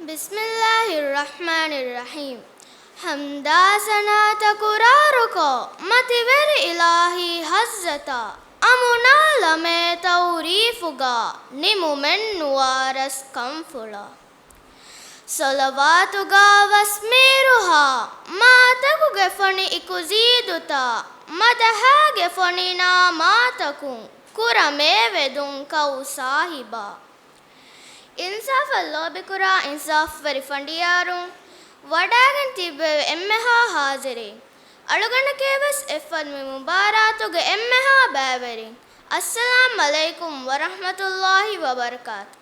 بسم الله الرحمن الرحيم حمدا سنات قراركو متور إلهي حزتا أمنا لمي توريفغا نمو من نوارس كنفلا صلواتغا واسميرها ما تكو غفني إكوزيدتا مدها غفنينا ما تكون كرمي ودن كو صاحبا ඉන්සාෆ් අල්ලාහ් ඉන්සාෆ් වරි ෆණ්ඩියාරුන් වඩාගෙන තිබෙව එම්මහා හාසිරින් අලුගණ කේවස් එෆල් මි මුබාරාතුග එම්මහා බෑවරින් අස්සලාම් අලයිකුම් වරහ්මතුල්ලාහි වබරකාත්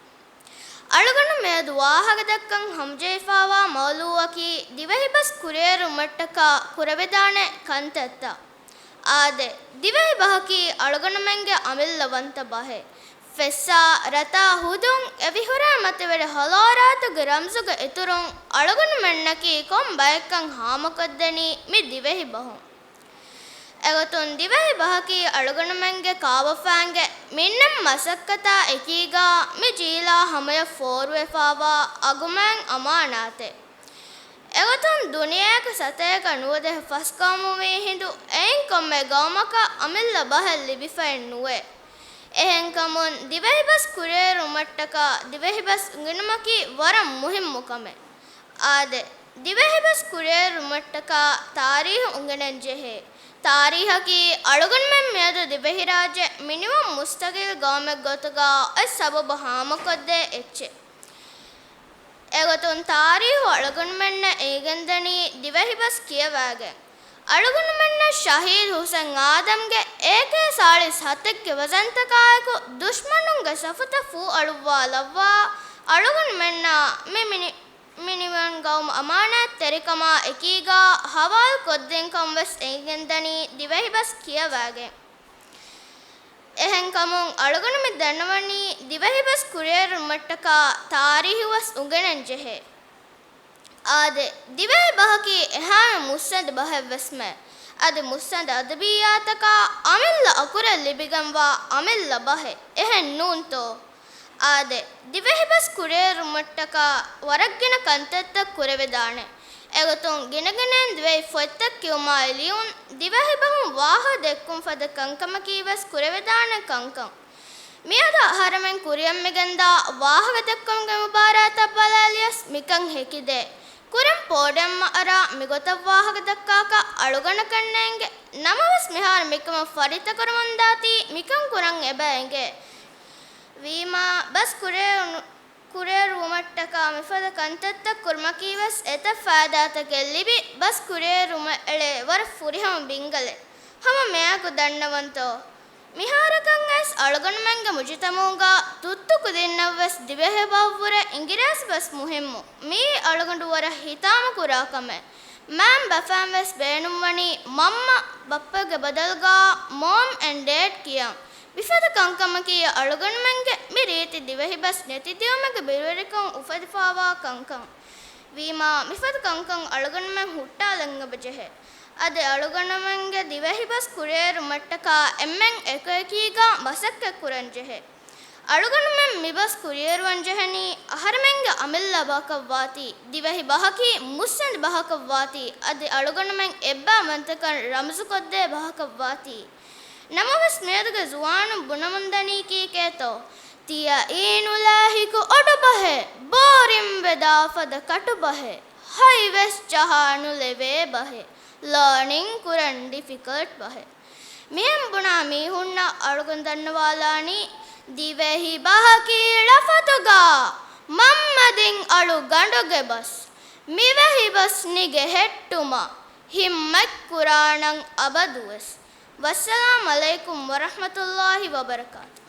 අලුගණ මේ දුවාහග දක්කන් හම්ජේෆාවා මෞලුවකි දිවහිබස් කුරේරු මට්ටකා කුරවෙදානේ කන්තත්ත ආදේ දිවහි බහකි අලුගණ මෙන්ගේ අමිල්ලවන්ත බහේ ಫೆಸ್ಸಾ ರತಾ ಹುದುಂ ಎವಿಹುರ ಮತವೆಡ ಹಲಾರಾತುಗ ರಮ್ಸುಗ ಎತುರುಂ ಅಳಗುನು ಮೆನ್ನಕಿ ಕೊಂ ಬಯಕ್ಕಂ ಹಾಮಕೊದ್ದನಿ ಮಿ ದಿವೆಹಿ ಬಹುಂ ಎಗತುನ್ ದಿವೆಹಿ ಬಹಕಿ ಅಳಗುನು ಮೆಂಗೆ ಕಾವಫಾಂಗೆ ಮಿನ್ನಂ ಮಸಕ್ಕತಾ ಎಕೀಗಾ ಮಿ ಜೀಲಾ ಹಮಯ ಫೋರ್ವೆಫಾವಾ ಅಗುಮೆಂ ಅಮಾನಾತೆ ಎಗತುನ್ ದುನಿಯಾಕ ಸತೇಕ ನುವದೆ ಫಸ್ಕಾಮು ಮೀ ಹಿಂದು ಎನ್ ಕೊಮ್ಮೆ ಗೌಮಕ ಅಮಿಲ್ಲ ಬಹಲ್ ಲಿಬಿಫೆನ್ ನುವೆ එහෙන් කමුන් දිවහිබස් කුරේරු මට්ටක දිවහිබස් ගිනමකි වරම් මුහිම්මු කමෙ ආද දිවහිබස් කුරේරු මට්ටක තාරීහ උංගනන් ජෙහෙ තාරීහකි අලුගන් මෙන් මෙද දිවහි රාජ්‍ය මිනිමම් මුස්තගිල් ගාමෙක් ගොතගා අ සබබ හාමකොද්දේ එච්චෙ එගොතුන් තාරීහ අලුගන් මෙන්න ඒගන්දනි දිවහිබස් කියවාගේ අලුගුණ මෙන්න ශහීද් හුසෙන් ආදම්ගේ ඒකේ සාලිස් හතෙක්ගේ වසන්තකායකු දුෂ්මනුන්ගේ සෆත ෆූ අලුවා ලව්වා අලුගුණ මෙන්න මිනිවන් ගෞම අමානත් තෙරිකමා එකීගා හවල් කොද්දෙන් කම්වස් ඒගෙන්දනි දිවහිබස් කියවාගේ එහෙන් කමුන් අලුගුණ මෙ දන්නවනි දිවහිබස් කුරේරු මට්ටකා තාරීහුවස් උගෙනන් ජෙහෙ ආදේ දිවේ බහකි එහාම මුස්සඳ බහවස්ම අද මුස්සඳ අදබියාතක අමිල්ල අකුර ලිබිගම්වා අමිල්ල බහෙ එහෙන් නූන්තෝ ආදේ දිවෙහිබස් කුරේරු මට්ටක වරක්ගෙන කන්තත්ත කුරවෙදානේ එගතුන් ගිනගෙනෙන් දිවේ ෆොත්තක් කියුමා එලියුන් දිවෙහිබහුන් වාහ දෙක්කුම් ෆද කංකම කීවස් කුරවෙදානේ කංකම් මියද හරමෙන් කුරියම් මෙගන්දා වාහක දෙක්කම් ගමුබාරාත බලාලියස් මිකං හෙකිදේ ಕುರಂ ಪೋಡೆಮ್ಮ ಅರ ಮಿಗೊತ ವಾಹಕ ದಕ್ಕಾಕ ಅಳುಗಣ ಕಣ್ಣೆಂಗೆ ನಮವಸ್ ಮಿಹಾರ ಮಿಕಮ ಫರಿತ ಕರುಮಂದಾತಿ ಮಿಕಂ ಕುರಂ ಎಬೆಂಗೆ ವೀಮಾ ಬಸ್ ಕುರೆ ರೂಮಟ್ಟಕ ಮಿಫದ ಕಂತತ್ತ ಕುರ್ಮಕೀವಸ್ ಎತ ಫಾದಾತ ಗೆಲ್ಲಿಬಿ ಬಸ್ ಕುರೆ ರೂಮ ಎಳೆ ವರ ಫುರಿಹಮ ಬಿಂಗಲೆ ಹಮ ಮೇಯಕು ದಣ್ಣವಂತೋ මිහාරකං ඇස් අලගණ මංග මුජිතමෝගා තුත්තුකු දෙන්නවස් දිවෙහෙ බව්වර ඉංගිරාස් බස් මුහිම්මු මේ අලගඬු වර හිතාම කුරාකම මෑම් බෆෑම් වෙස් බේනුම් වනි මම්ම බප්පගේ බදල්ගා මොම් ඇන්ඩ් ඩෑඩ් කියම් විෆද කංකම කිය අලගණ මංග මේ රීති දිවෙහි බස් නැති දියමගේ බිරවරිකම් උෆදිෆාවා කංකම් වීමා මිෆද කංකම් අලගණ මං හුට්ටා ලංග බජෙහෙ අද අලුගණමංගේ දිවහිබස් කුරේරු මට්ටකා එම්මෙන් එක එකීගා බසක්ක කුරන් ජෙහෙ අලුගණමෙන් මිබස් කුරේරුවන් ජෙහෙනි අහරමෙන්ගේ අමිල්ල බහකවාති දිවහි බහකි මුස්සන් බහකවාති අද අලුගණමෙන් එබ්බා මන්තකන් රම්සු කොද්දේ බහකවාති නමවස් මේදගේ ජුවානු බුනමුන්දනී කී කේතෝ තිය ඊනුලාහිකු ඔඩු බහේ බෝරිම් වෙදාෆද කටු බහේ හයි වෙස් ජහානු ලෙවේ බහේ learning kuran difficult bahe mem buna mi hunna alugun dannawalani divehi bahaki lafatuga mammadin alu ganduge bas mivehi bas nige hettuma himmat quranan abaduwas wassalamu alaikum warahmatullahi wabarakatuh